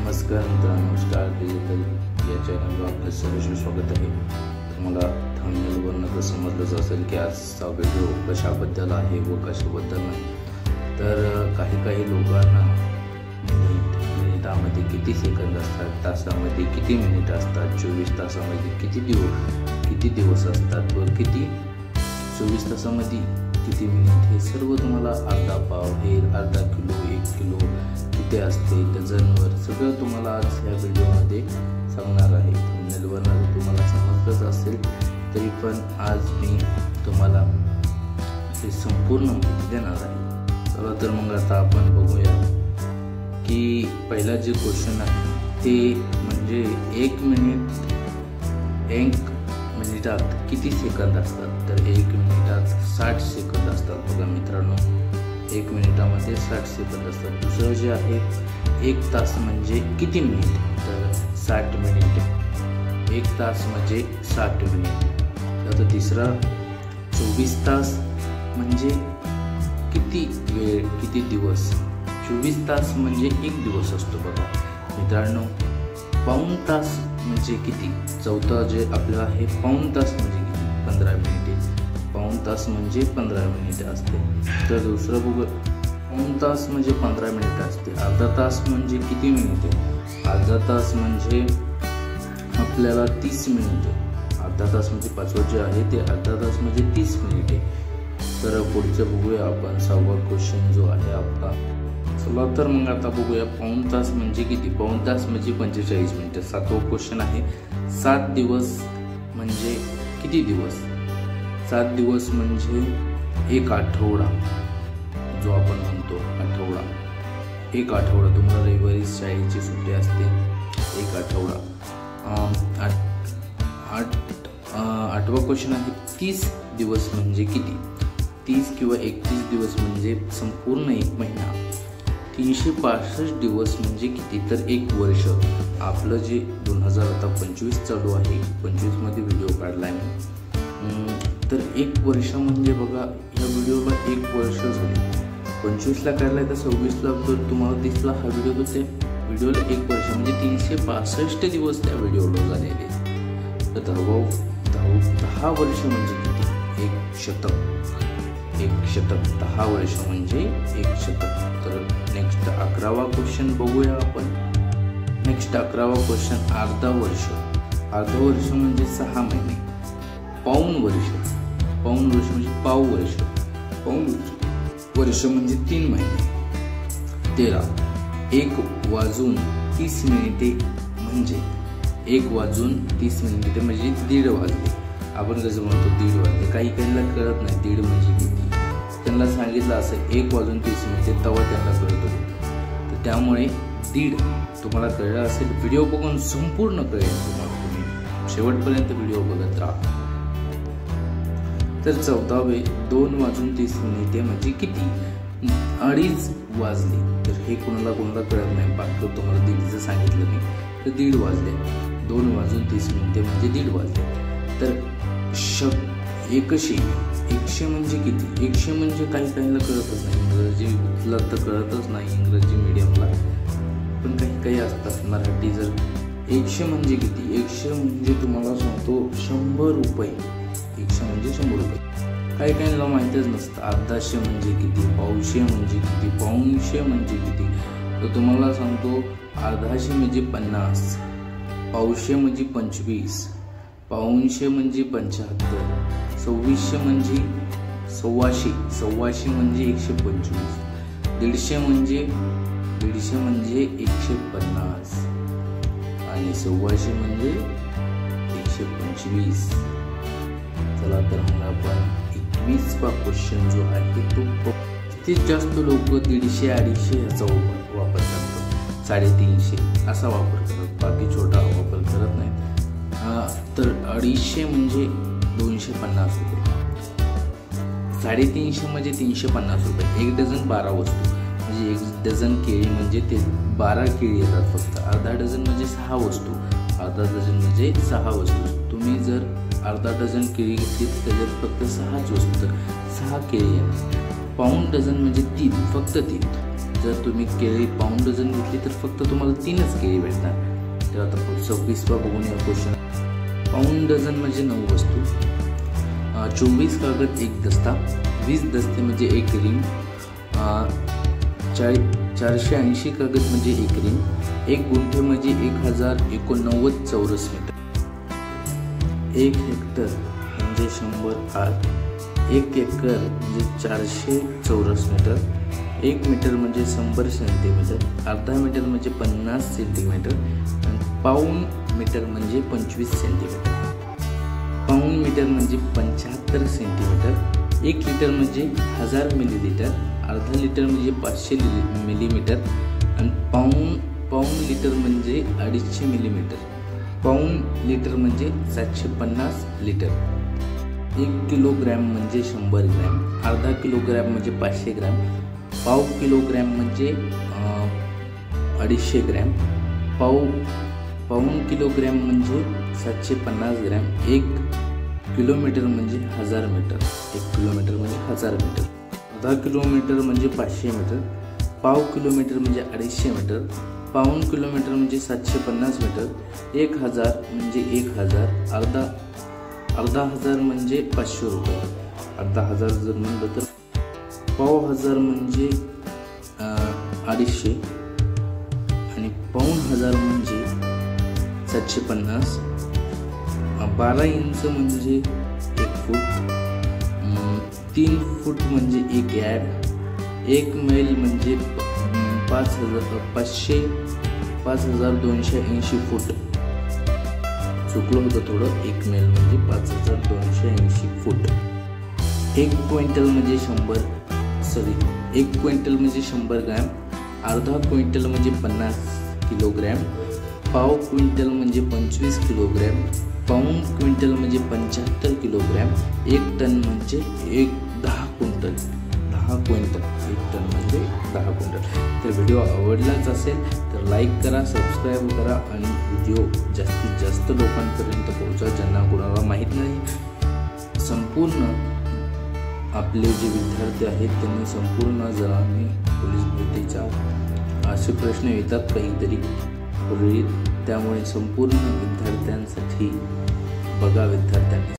नमस्कार मित्रांनो, star digital या चॅनलवर आपलं सर्व स्वागत आहे। तुम्हाला थंबनेलवरून तर समजलंच असेल की आजचा व्हिडिओ कशाबद्दल आहे व कशाबद्दल नाही। तर काही लोकांना मिनिटामध्ये किती सेकंद असतात, तासामध्ये किती मिनिट असतात, 24 तासामध्ये किती दिवस असतात व 24 तासामध्ये किती मिनिट, हे सर्व तुम्हाला अर्धा पाव, हे अर्धा किलो, 1 किलो किती असते, डझनवर सगळं तुम्हाला आज या व्हिडिओमध्ये सांगणार आहे। थंबनेलवरून तुम्हाला समजलंच असेल, तरी पण आज मी तुम्हाला हे संपूर्ण माहिती देणार आहे। चला तर मग आता आपण बघूया की पहिला जे क्वेश्चन आहे ते म्हणजे 1 मिनिटात किती सेकंद असतात। तर 1 मिनिटात 60 सेकंद असतात। बघा मित्रांनो, 1 मिनिटामध्ये 60 सेकंद असतात। दुसरं जे आहे 1 तास म्हणजे किती मिनिट, तर 60 मिनिट। 1 तास म्हणजे 60 मिनिट। आता तिसरा 24 तास म्हणजे किती वेळ, किती दिवस। 24 तास म्हणजे 1 दिवस असतो। बघा मित्रांनो, पाऊण तास म्हणजे किती, चौथा जे आपलं आहे पाऊण तास म्हणजे किती, 15 मिनिटे। पाऊण तास म्हणजे 15 मिनिटे असते। तर दुसरं बघू, पाऊण तास म्हणजे 15 मिनिटे असते। अर्धा तास म्हणजे किती मिनिटे, अर्धा तास म्हणजे आपल्याला 30 मिनिटे। अर्धा तास म्हणजे पाचवं जे आहे ते अर्धा तास म्हणजे 30 मिनिटे। तर पुढचं बघूया आपण 6वा क्वेश्चन जो आहे आपला। चला तर मग आता बघूया पाऊण तास म्हणजे किती। पाऊण तास म्हणजे 45 मिनिटे। 7वा क्वेश्चन आहे 7 दिवस म्हणजे किती दिवस। 7 दिवस म्हणजे 1 आठवडा, जो आपण म्हणतो आठवडा। 1 आठवडा, तुम्हाला रविवारी शाळेची सुट्टी असते। 1 आठवडा। 8वा क्वेश्चन आहे 30 दिवस म्हणजे किती। 30 किंवा 31 दिवस म्हणजे संपूर्ण 1 महिना। 365 दिवस म्हणजे किती, तर 1 वर्ष। आपलं जे 2025 चालू आहे, 25 मध्ये व्हिडिओ काढलाय मी। तर 1 वर्ष म्हणजे बघा, या व्हिडिओला 1 वर्ष झाले। 25ला काढलाय तर 26ला जर तुम्हाला दिसला हा व्हिडिओ, तर त्या व्हिडिओला 1 वर्ष म्हणजे 365 दिवस त्या व्हिडिओला झालेले। तर 10 वर्ष म्हणजे किती, 1 शतक। 1 शतक, 10 वर्ष म्हणजे 1 शतक। तर नेक्स्ट 11वा क्वेश्चन बघूया आपण। नेक्स्ट 11वा क्वेश्चन अर्धा वर्ष। अर्धा वर्ष म्हणजे 6 महिने। पाऊण वर्ष, पाऊण वर्ष म्हणजे पाव वर्ष। पाऊण वर्ष म्हणजे 3 महिने। 13 1 वाजून 30 मिनिटे म्हणजे 1 वाजून 30 मिनिटे म्हणजे 1:30 वाजले। आपण कसं म्हणतो 1:30 वाजले, काही कळत नाही 1:30 म्हणजे किती। त्यांना सांगितलं असं 1 वाजून 30 मिनिटे, तेव्हा त्यांना कळतो। तर त्यामुळे 1:30 तुम्हाला कळलं असेल, व्हिडिओ बघून संपूर्ण कळेल तुम्हाला, तुम्ही शेवटपर्यंत व्हिडिओ बघत राहा। तर 14वे 2 वाजून 30 मिनिटे म्हणजे किती, 2:30 वाजले। तर हे कोणाला कळत नाही, बाकी तुम्हाला 1:30 सांगितलं मी, तर 1:30 वाजले। 2 वाजून 30 मिनिटे म्हणजे 1:30 वाजले। तर 100 म्हणजे किती। 100 म्हणजे काही कळतच नाही, इंग्रजीला तर कळतच नाही, इंग्रजी मीडियमला पण काही असतात। मराठी जर 100 म्हणजे किती, 100 म्हणजे तुम्हाला सांगतो 100 रुपये। 100 म्हणजे 100 रुपये। काहीला माहितीच नसतं। 1/200 म्हणजे किती, 1/200 म्हणजे किती, 1/200 म्हणजे किती। तर तुम्हाला सांगतो 1/200 म्हणजे 50, 1/200 म्हणजे 25, 1/200 म्हणजे 75, 2600 म्हणजे 125, 125 म्हणजे 125, 150 म्हणजे 150 आणि 125 म्हणजे 125। चला तर मग आपण 21वा क्वेश्चन जो आहे तो, जास्तीत जास्त लोक 150, 250 याचा वापर करतात, 350 असा वापर करतात, बाकी छोटा वापर करत नाहीत। तर 250 म्हणजे 250 रुपये, 350 म्हणजे 350 रुपये। 1 डझन 12 वस्तू म्हणजे 1 डझन केळी म्हणजे ते 12 केळी येतात फक्त। अर्धा डझन म्हणजे 6 वस्तू, अर्धा डझन म्हणजे 6 वस्तू। तुम्ही जर अर्धा डझन केळी घेतली तर त्याच्यात फक्त 6च वस्तू, तर 6 केळी येणार। पाऊण डझन म्हणजे 3, फक्त 3। जर तुम्ही केळी पाऊण डझन घेतली तर फक्त तुम्हाला 3च केळी भेटणार. तर आता 26वा बघून या क्वेश्चन. पाऊण डझन म्हणजे 9 वस्तू, 24 कागद 1 दस्ता, 20 दस्ते म्हणजे 1 रिंग, 480 कागद म्हणजे 1 रिंग, 1 गुंठे म्हणजे 1089 चौरस मीटर, 1 हेक्टर म्हणजे 100 आर, 1 एकर म्हणजे 400 चौरस मीटर, 1 मीटर म्हणजे 100 सेंटीमीटर, अर्धा मीटर म्हणजे 50 सेंटीमीटर आणि पाऊण मीटर म्हणजे 25 सेंटीमीटर. पाऊण मीटर म्हणजे 75 सेंटीमीटर, 1 लिटर म्हणजे 1000 मिलीलिटर, अर्धा लिटर म्हणजे 500 मिलीमीटर आणि पाऊण लिटर म्हणजे 250 मिलीमीटर, पाऊण लिटर म्हणजे 750 लिटर. 1 किलोग्रॅम म्हणजे 100 ग्रॅम, अर्धा किलोग्रॅम म्हणजे 500 ग्रॅम, पाव किलोग्रॅम म्हणजे 250 ग्रॅम, पाऊण किलोग्रॅम म्हणजे 750 ग्रॅम, 1 किलोमीटर म्हणजे 1000 मीटर, 1 किलोमीटर म्हणजे 1000 मीटर, अर्धा किलोमीटर म्हणजे 500 मीटर, पाव किलोमीटर म्हणजे 250 मीटर, पाऊण किलोमीटर म्हणजे 750 मीटर, 1000 म्हणजे 1000, अर्धा हजार म्हणजे 500 रुपये, अर्धा हजार जर म्हणलं तर पाव हजार म्हणजे 250 आणि पाऊण हजार म्हणजे 750, 12 इंच म्हणजे 1 फूट, 3 फूट म्हणजे 1 यार्ड, 1 मैल म्हणजे 5280 फूट. चुकलं होतं थोडं, 1 मैल म्हणजे 5280 फूट. 1 क्विंटल म्हणजे 1 क्विंटल म्हणजे 100 ग्रॅम, अर्धा क्विंटल म्हणजे 50 किलोग्रॅम, पाव क्विंटल म्हणजे 25 किलोग्रॅम, पाऊण क्विंटल म्हणजे 75 किलोग्रॅम, 1 टन म्हणजे 10 क्विंटल, 1 टन म्हणजे 10 क्विंटल. तर व्हिडिओ आवडलाच असेल तर लाईक करा, सबस्क्राईब करा आणि व्हिडिओ जास्तीत जास्त लोकांपर्यंत पोहोचवा ज्यांना कोणाला माहीत नाही. संपूर्ण आपले जे विद्यार्थी आहेत त्यांनी संपूर्ण जणांनी पोलीस भरतीचा असे प्रश्न येतात काहीतरी पूर्वी, त्यामुळे संपूर्ण विद्यार्थ्यांसाठी बघा, विद्यार्थ्यांनी